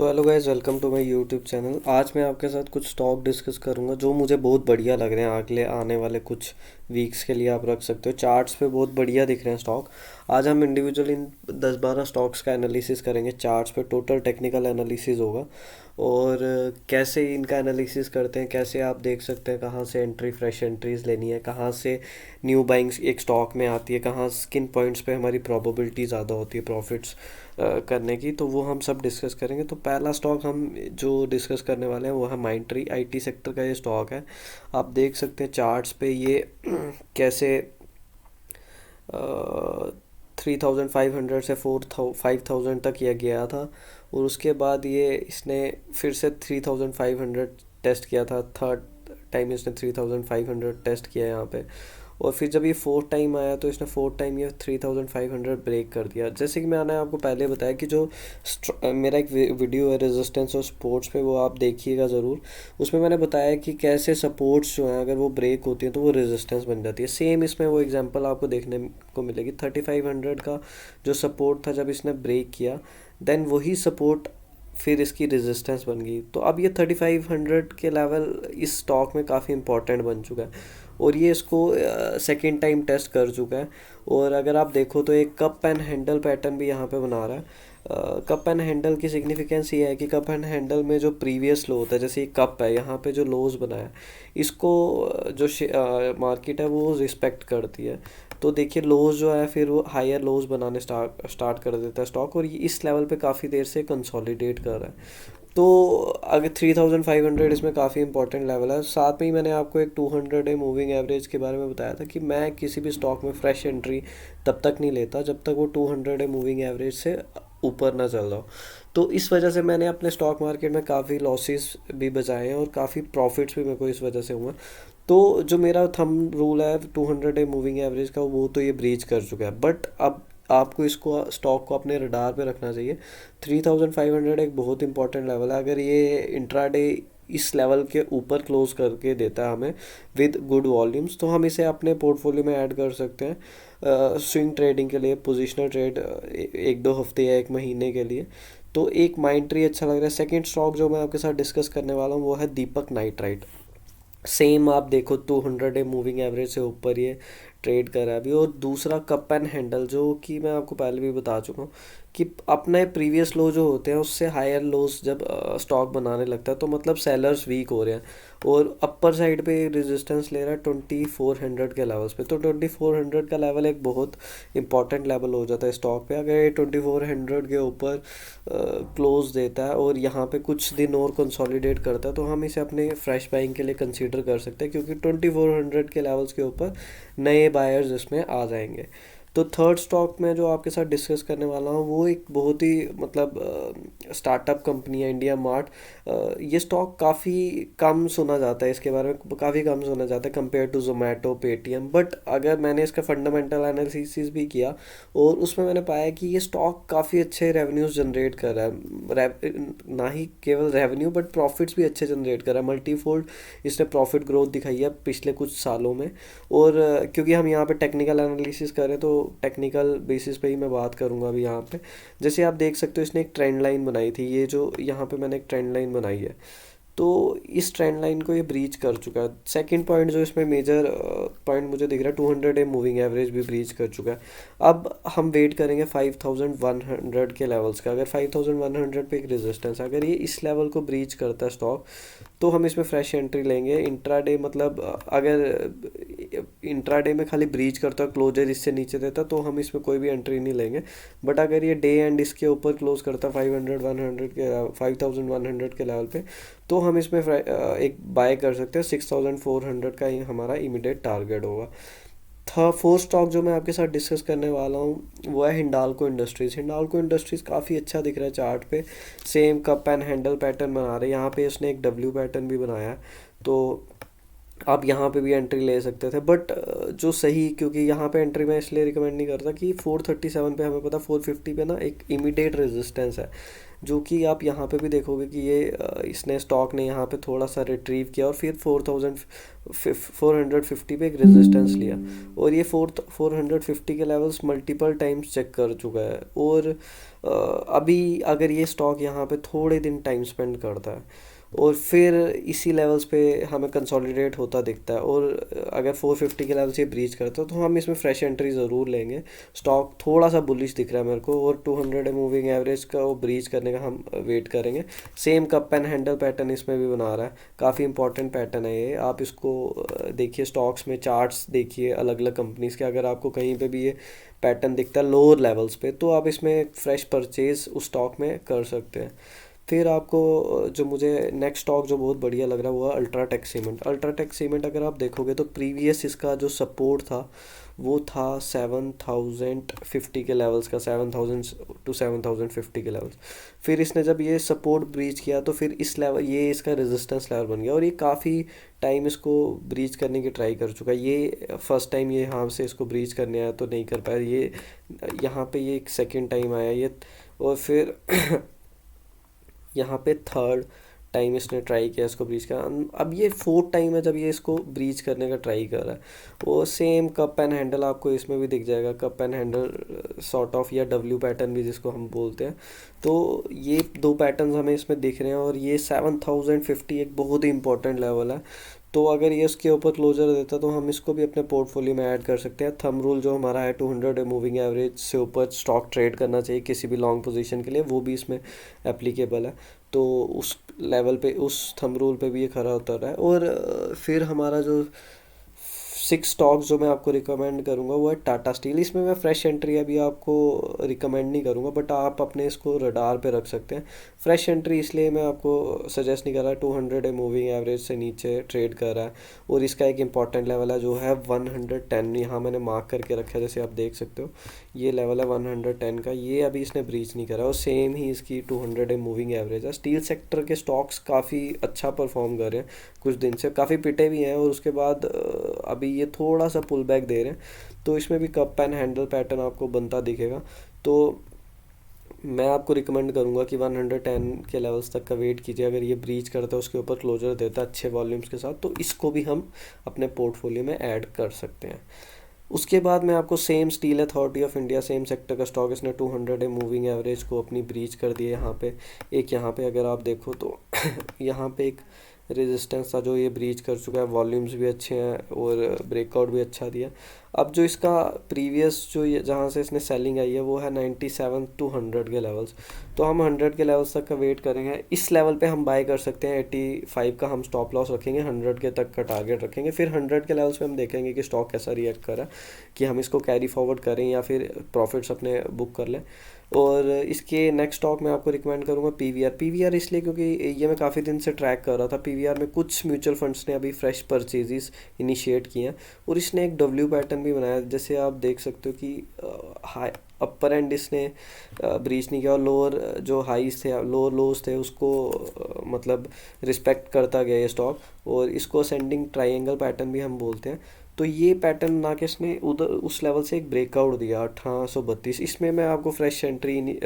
So hello guys, welcome to my YouTube channel. आज मैं आपके साथ कुछ स्टॉक डिस्कस करूंगा जो मुझे बहुत बढ़िया लग रहे हैं। अगले आने वाले कुछ वीक्स के लिए आप रख सकते हो। चार्ट्स पे बहुत बढ़िया दिख रहे हैं स्टॉक। आज हम इंडिविजुअल इन 10-12 स्टॉक्स का एनालिसिस करेंगे। चार्ट्स पे टोटल टेक्निकल एनालिसिस होगा और कैसे इनका एनालिसिस करते हैं, कैसे आप देख सकते हैं कहाँ से एंट्री, फ्रेश एंट्रीज लेनी है, कहाँ से न्यू बाइंग्स एक स्टॉक में आती है, कहाँ किन पॉइंट्स पे हमारी प्रोबेबिलिटी ज़्यादा होती है प्रॉफिट्स करने की। तो वो हम सब डिस्कस करेंगे। तो पहला स्टॉक हम जो डिस्कस करने वाले हैं वो है माइंट्री। आईटी सेक्टर का ये स्टॉक है। आप देख सकते हैं चार्ट्स पे ये कैसे 3,500 से 5,000 तक ये गया था और उसके बाद ये इसने फिर से 3,500 टेस्ट किया था। थर्ड टाइम इसने 3,500 टेस्ट किया यहाँ पे। और फिर जब ये फोर्थ टाइम आया तो इसने फोर्थ टाइम ये 3,500 ब्रेक कर दिया। जैसे कि मैंने आपको पहले बताया कि जो मेरा एक वीडियो है रेजिस्टेंस और सपोर्ट्स पे, वो आप देखिएगा ज़रूर। उसमें मैंने बताया कि कैसे सपोर्ट्स जो हैं अगर वो ब्रेक होती हैं तो वो रेजिस्टेंस बन जाती है। सेम इसमें वो एग्जांपल आपको देखने को मिलेगी। 3,500 का जो सपोर्ट था, जब इसने ब्रेक किया देन वही सपोर्ट फिर इसकी रेजिस्टेंस बन गई। तो अब ये 3,500 के लेवल इस स्टॉक में काफ़ी इंपॉर्टेंट बन चुका है और ये इसको सेकेंड टाइम टेस्ट कर चुका है। और अगर आप देखो तो एक कप एंड हैंडल पैटर्न भी यहाँ पे बना रहा है। कप एंड हैंडल की सिग्निफिकेंस ये है कि कप एंड हैंडल में जो प्रीवियस लो होता है, जैसे ये कप है, यहाँ पे जो लोज बनाया इसको जो मार्केट है वो रिस्पेक्ट करती है। तो देखिए लोज जो है फिर वो हायर लोज बनाने स्टार्ट कर देता है स्टॉक और ये इस लेवल पे काफ़ी देर से कंसोलिडेट कर रहा है। तो अगर 3,500 इसमें काफ़ी इंपॉर्टेंट लेवल है। साथ में ही मैंने आपको एक 200 डे मूविंग एवरेज के बारे में बताया था कि मैं किसी भी स्टॉक में फ्रेश एंट्री तब तक नहीं लेता जब तक वो 200 डे मूविंग एवरेज से ऊपर ना चल रहा हो। तो इस वजह से मैंने अपने स्टॉक मार्केट में काफ़ी लॉसेस भी बचाए हैं और काफ़ी प्रॉफिट्स भी मेरे को इस वजह से हुए। तो जो मेरा थंब रूल है 200 डे मूविंग एवरेज का, वो तो ये ब्रीच कर चुका है। बट अब आपको इसको स्टॉक को अपने रडार पे रखना चाहिए। 3,500 एक बहुत इंपॉर्टेंट लेवल है। अगर ये इंट्राडे इस लेवल के ऊपर क्लोज करके देता है हमें विद गुड वॉल्यूम्स, तो हम इसे अपने पोर्टफोलियो में ऐड कर सकते हैं स्विंग ट्रेडिंग के लिए, पोजिशनल ट्रेड 1-2 हफ्ते या 1 महीने के लिए। तो एक माइंट्री अच्छा लग रहा है। सेकेंड स्टॉक जो मैं आपके साथ डिस्कस करने वाला हूँ वो है दीपक नाइट्राइट। सेम आप देखो 200 डे मूविंग एवरेज से ऊपर ये ट्रेड कर रहा है अभी। और दूसरा कप एंड हैंडल, जो कि मैं आपको पहले भी बता चुका हूँ कि अपने प्रीवियस लो जो होते हैं उससे हायर लोस जब स्टॉक बनाने लगता है तो मतलब सेलर्स वीक हो रहे हैं और अपर साइड पे रेजिस्टेंस ले रहा है 2,400 के लेवल्स पे। तो 2,400 का लेवल एक बहुत इंपॉर्टेंट लेवल हो जाता है स्टॉक पे। अगर ये 2,400 के ऊपर क्लोज देता है और यहाँ पे कुछ दिन और कंसोलिडेट करता है तो हम इसे अपने फ्रेश बाइंग के लिए कंसीडर कर सकते हैं, क्योंकि 2,400 के लेवल्स के ऊपर नए बायर्स इसमें आ जाएंगे। तो थर्ड स्टॉक में जो आपके साथ डिस्कस करने वाला हूँ वो एक बहुत ही मतलब स्टार्टअप कंपनी है, इंडिया मार्ट। ये स्टॉक काफ़ी कम सुना जाता है, इसके बारे में काफ़ी कम सुना जाता है compare to Zomato, Paytm. But अगर मैंने इसका फंडामेंटल एनालिसिस भी किया और उसमें मैंने पाया कि ये स्टॉक काफ़ी अच्छे रेवेन्यूज जनरेट कर रहा है। ना ही केवल रेवेन्यू बट प्रॉफिट्स भी अच्छे जनरेट कर रहा है। मल्टीफोल्ड इसने प्रॉफिट ग्रोथ दिखाई है पिछले कुछ सालों में। और क्योंकि हम यहाँ पे टेक्निकल एनालिसिस करें तो टेक्निकल बेसिस पे ही मैं बात करूँगा अभी यहाँ पे। जैसे आप देख सकते हो इसने एक ट्रेंड लाइन बनाई थी, ये जो यहाँ पे मैंने एक ट्रेंड लाइन बनाई है, तो इस ट्रेंड लाइन को ये ब्रीच कर चुका है। सेकंड पॉइंट जो इसमें मेजर पॉइंट मुझे दिख रहा है, 200 डे मूविंग एवरेज भी ब्रीच कर चुका है। अब हम वेट करेंगे 5,100 के लेवल्स का। अगर 5,100 पे एक रेजिस्टेंस, अगर ये इस लेवल को ब्रीच करता है स्टॉक तो हम इसमें फ्रेश एंट्री लेंगे। इंट्राडे मतलब अगर इंट्राडे में खाली ब्रीच करता है, क्लोजर इससे नीचे देता, तो हम इसमें कोई भी एंट्री नहीं लेंगे। बट अगर ये डे एंड इसके ऊपर क्लोज करता है 5,100 के लेवल पे, तो हम इसमें एक बाय कर सकते हैं। 6,400 का ही हमारा इमीडिएट टारगेट होगा। था फोर्थ स्टॉक जो मैं आपके साथ डिस्कस करने वाला हूँ वो है हिंडाल्को इंडस्ट्रीज़। हिंडाल्को इंडस्ट्रीज़ काफ़ी अच्छा दिख रहा है चार्ट पे। Same cup and handle pattern बना रहे हैं। यहाँ पे उसने एक डब्ल्यू पैटर्न भी बनाया है, तो आप यहाँ पे भी एंट्री ले सकते थे। बट जो सही, क्योंकि यहाँ पे एंट्री मैं इसलिए रिकमेंड नहीं करता कि 437 पे हमें पता 450 पे ना एक इमीडिएट रेजिस्टेंस है। जो कि आप यहाँ पे भी देखोगे कि ये इसने स्टॉक ने यहाँ पे थोड़ा सा रिट्रीव किया और फिर 4,450 पे एक रेजिस्टेंस लिया, और ये 450 के लेवल्स मल्टीपल टाइम्स चेक कर चुका है। और अभी अगर ये स्टॉक यहाँ पे थोड़े दिन टाइम स्पेंड करता है और फिर इसी लेवल्स पे हमें कंसोलिडेट होता दिखता है, और अगर 450 के लेवल से ब्रीच करता है तो हम इसमें फ्रेश एंट्री ज़रूर लेंगे। स्टॉक थोड़ा सा बुलिश दिख रहा है मेरे को, और 200 मूविंग एवरेज का वो ब्रीच करने का हम वेट करेंगे। Same cup and handle pattern इसमें भी बना रहा है, काफ़ी इंपॉर्टेंट पैटर्न है ये। आप इसको देखिए, स्टॉक्स में चार्ट्स देखिए अलग अलग कंपनीज़ के, अगर आपको कहीं पे भी ये पैटर्न दिखता है लोअर लेवल्स पे तो आप इसमें फ्रेश परचेज उस स्टॉक में कर सकते हैं। फिर आपको जो मुझे नेक्स्ट स्टॉक जो बहुत बढ़िया लग रहा है वो है अल्ट्राटेक सीमेंट। अल्ट्राटेक सीमेंट अगर आप देखोगे तो प्रीवियस इसका जो सपोर्ट था वो था 7,050 के लेवल्स का, 7,000 टू 7,050 के लेवल्स। फिर इसने जब ये सपोर्ट ब्रीच किया तो फिर इस लेवल ये इसका रेजिस्टेंस लेवल बन गया, और ये काफ़ी टाइम इसको ब्रीच करने की ट्राई कर चुका है। ये फर्स्ट टाइम ये यहाँ से इसको ब्रीच करने आया तो नहीं कर पाया, ये यहाँ पे ये एक सेकेंड टाइम आया ये, और फिर यहाँ पे थर्ड टाइम इसने ट्राई किया इसको ब्रीच का। अब ये फोर्थ टाइम है जब ये इसको ब्रीच करने का ट्राई कर रहा है। वो सेम कप एंड हैंडल आपको इसमें भी दिख जाएगा, cup and handle sort of, या डब्ल्यू पैटर्न भी जिसको हम बोलते हैं। तो ये दो पैटर्न्स हमें इसमें दिख रहे हैं, और ये 7,050 एक बहुत ही इंपॉर्टेंट लेवल है। तो अगर ये इसके ऊपर क्लोजर देता तो हम इसको भी अपने पोर्टफोलियो में ऐड कर सकते हैं। थंब रूल जो हमारा है 200 मूविंग एवरेज से ऊपर स्टॉक ट्रेड करना चाहिए किसी भी लॉन्ग पोजीशन के लिए, वो भी इसमें एप्लीकेबल है। तो उस लेवल पे, उस थंब रूल पे भी ये खरा उतर रहा है। और फिर हमारा जो 6 स्टॉक्स जो मैं आपको रिकमेंड करूंगा वो है टाटा स्टील। इसमें मैं फ्रेश एंट्री अभी आपको रिकमेंड नहीं करूंगा, बट आप अपने इसको रडार पे रख सकते हैं। फ्रेश एंट्री इसलिए मैं आपको सजेस्ट नहीं कर रहा, 200 मूविंग एवरेज से नीचे ट्रेड कर रहा है, और इसका एक इंपॉर्टेंट लेवल है जो है 110, यहाँ मैंने मार्क करके रखा है जैसे आप देख सकते हो। ये लेवल है 110 का, ये अभी इसने ब्रीच नहीं करा, और सेम ही इसकी 200 मूविंग एवरेज है। स्टील सेक्टर के स्टॉक्स काफ़ी अच्छा परफॉर्म कर रहे हैं कुछ दिन से, काफ़ी पिटे भी हैं, और उसके बाद अभी ये थोड़ा सा पुल बैक दे रहे हैं। तो इसमें भी कप एंड हैंडल पैटर्न आपको बनता दिखेगा। तो मैं आपको रिकमेंड करूंगा कि 110 के लेवल्स तक का वेट कीजिए। अगर ये ब्रीच करता है, उसके ऊपर क्लोजर देता है अच्छे वॉल्यूम्स के साथ, तो इसको भी हम अपने पोर्टफोलियो में ऐड कर सकते हैं। उसके बाद मैं आपको same steel authority of India, same sector का स्टॉक, इसने 200 मूविंग एवरेज को अपनी ब्रीच कर दिया यहाँ पे। एक यहाँ पे अगर आप देखो तो यहाँ पे एक रेजिस्टेंस था जो ये ब्रीच कर चुका है, वॉल्यूम्स भी अच्छे हैं और ब्रेकआउट भी अच्छा दिया। अब जो इसका प्रीवियस जो ये जहाँ से इसने सेलिंग आई है वो है 97 टू 100 के लेवल्स। तो हम 100 के लेवल्स तक का वेट करेंगे। इस लेवल पे हम बाय कर सकते हैं, 85 का हम स्टॉप लॉस रखेंगे, 100 के तक का टारगेट रखेंगे। फिर 100 के लेवल्स पे हम देखेंगे कि स्टॉक कैसा रिएक्ट कर रहा है, कि हम इसको कैरी फॉरवर्ड करें या फिर प्रॉफिट्स अपने बुक कर लें। और इसके नेक्स्ट स्टॉक मैं आपको रिकमेंड करूँगा पीवीआर। पीवीआर इसलिए क्योंकि ये मैं काफ़ी दिन से ट्रैक कर रहा था। पीवीआर में कुछ म्यूचुअल फंड्स ने अभी फ्रेश परचेजेस इनिशिएट किए हैं, और इसने एक डब्ल्यू पैटर्न भी बनाया, जैसे आप देख सकते हो कि हाई अपर एंड इसने ब्रीच नहीं किया, और लोअर जो हाईज थे, लोअर लोज थे, उसको मतलब रिस्पेक्ट करता गया ये स्टॉक। और इसको असेंडिंग ट्राइंगल पैटर्न भी हम बोलते हैं। तो ये पैटर्न ना कि इसने उधर उस लेवल से एक ब्रेकआउट दिया 1832, इसमें मैं आपको फ्रेश एंट्री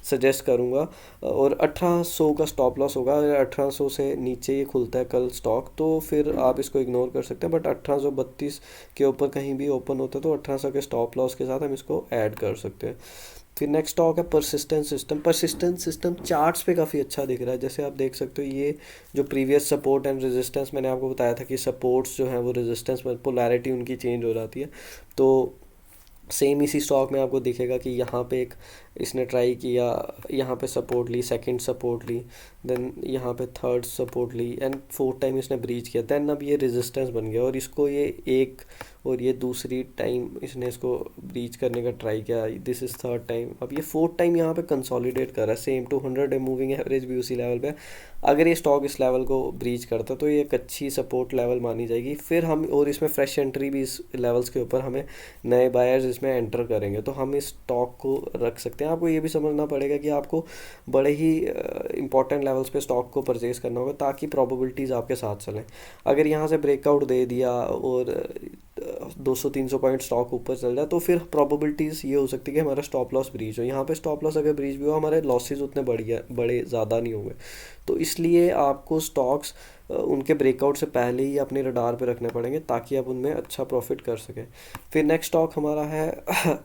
सजेस्ट करूँगा। और 1800 का स्टॉप लॉस होगा। अगर 1800 से नीचे ये खुलता है कल स्टॉक तो फिर आप इसको इग्नोर कर सकते हैं, बट 1832 के ऊपर कहीं भी ओपन होता है तो 1800 के स्टॉप लॉस के साथ हम इसको ऐड कर सकते हैं। फिर नेक्स्ट स्टॉक है persistence system. Persistence system charts पे काफ़ी अच्छा दिख रहा है, जैसे आप देख सकते हो ये जो प्रीवियस सपोर्ट एंड रेजिस्टेंस मैंने आपको बताया था कि सपोर्ट्स जो हैं वो रेजिस्टेंस में पोलैरिटी उनकी चेंज हो जाती है। तो सेम इसी स्टॉक में आपको दिखेगा कि यहाँ पे एक इसने ट्राई किया, यहाँ पे सपोर्ट ली, सेकंड सपोर्ट ली, देन यहाँ पे थर्ड सपोर्ट ली, एंड फोर्थ टाइम इसने ब्रीच किया, देन अब ये रेजिस्टेंस बन गया, और इसको ये एक और ये दूसरी टाइम इसने इसको ब्रीच करने का ट्राई किया, दिस इज़ थर्ड टाइम। अब ये फोर्थ टाइम यहाँ पे कंसोलिडेट कर रहा है। सेम 200 मूविंग एवरेज भी उसी लेवल पे। अगर ये स्टॉक इस लेवल को ब्रीच करता तो ये एक अच्छी सपोर्ट लेवल मानी जाएगी। फिर हम और इसमें फ्रेश एंट्री भी इस लेवल्स के ऊपर हमें नए बायर्स इसमें एंटर करेंगे, तो हम इस स्टॉक को रख सकते हैं। आपको ये भी समझना पड़ेगा कि आपको बड़े ही इंपॉर्टेंट लेवल्स पे स्टॉक को परचेज करना होगा ताकि प्रोबेबिलिटीज़ आपके साथ चलें। अगर यहाँ से ब्रेकआउट दे दिया और 200-300 पॉइंट स्टॉक ऊपर चल जाए तो फिर प्रोबेबिलिटीज़ ये हो सकती है कि हमारा स्टॉप लॉस ब्रीच हो। यहाँ पे स्टॉप लॉस अगर ब्रीच भी हो, हमारे लॉसेज उतने बड़े ज़्यादा नहीं होंगे। तो इसलिए आपको स्टॉक्स उनके ब्रेकआउट से पहले ही अपने रडार पे रखने पड़ेंगे ताकि आप उनमें अच्छा प्रॉफिट कर सकें। फिर नेक्स्ट स्टॉक हमारा है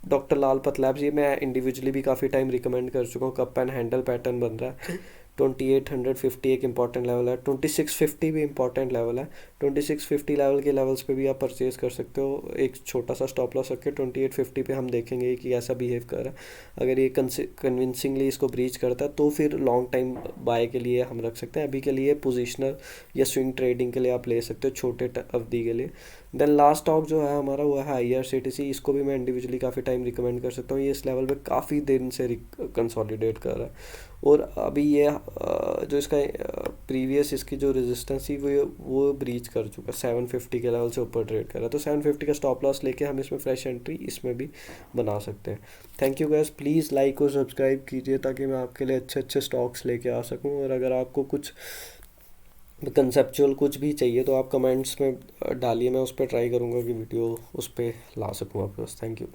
डॉक्टर लाल पथलैब्स। ये मैं इंडिविजुअली भी काफ़ी टाइम रिकमेंड कर चुका हूँ। कप एंड हैंडल पैटर्न बन रहा है। 2850 एक इंपॉर्टेंट लेवल है, 2650 भी इंपॉर्टेंट लेवल है। 2650 लेवल के लेवल्स पे भी आप परचेज कर सकते हो। एक छोटा सा स्टॉप लॉस रख के 2850 पे हम देखेंगे कि कैसा बिहेव कर रहा है। अगर ये कन्विंसिंगली इसको ब्रीच करता है तो फिर लॉन्ग टाइम बाय के लिए हम रख सकते हैं। अभी के लिए पोजिशनल या स्विंग ट्रेडिंग के लिए आप ले सकते हो छोटे अवधि के लिए। देन लास्ट स्टॉक जो है हमारा वो है IRCTC। इसको भी मैं इंडिविजुअली काफ़ी टाइम रिकमेंड कर सकता हूँ। ये इस लेवल पे काफ़ी दिन से कंसोलिडेट कर रहा है और अभी ये जो इसका प्रीवियस इसकी जो रेजिस्टेंस थी वो ब्रीच कर चुका है। 750 के लेवल से ऊपर ट्रेड कर रहा है। तो 750 का स्टॉप लॉस लेके हम इसमें फ्रेश एंट्री इसमें भी बना सकते हैं। Thank you gas, please like और सब्सक्राइब कीजिए ताकि मैं आपके लिए अच्छे अच्छे स्टॉक्स लेके आ सकूँ। और अगर आपको कुछ कंसेप्चुअल कुछ भी चाहिए तो आप कमेंट्स में डालिए, मैं उस पर ट्राई करूँगा कि वीडियो उस पर ला सकूँ आपके पास। Thank you.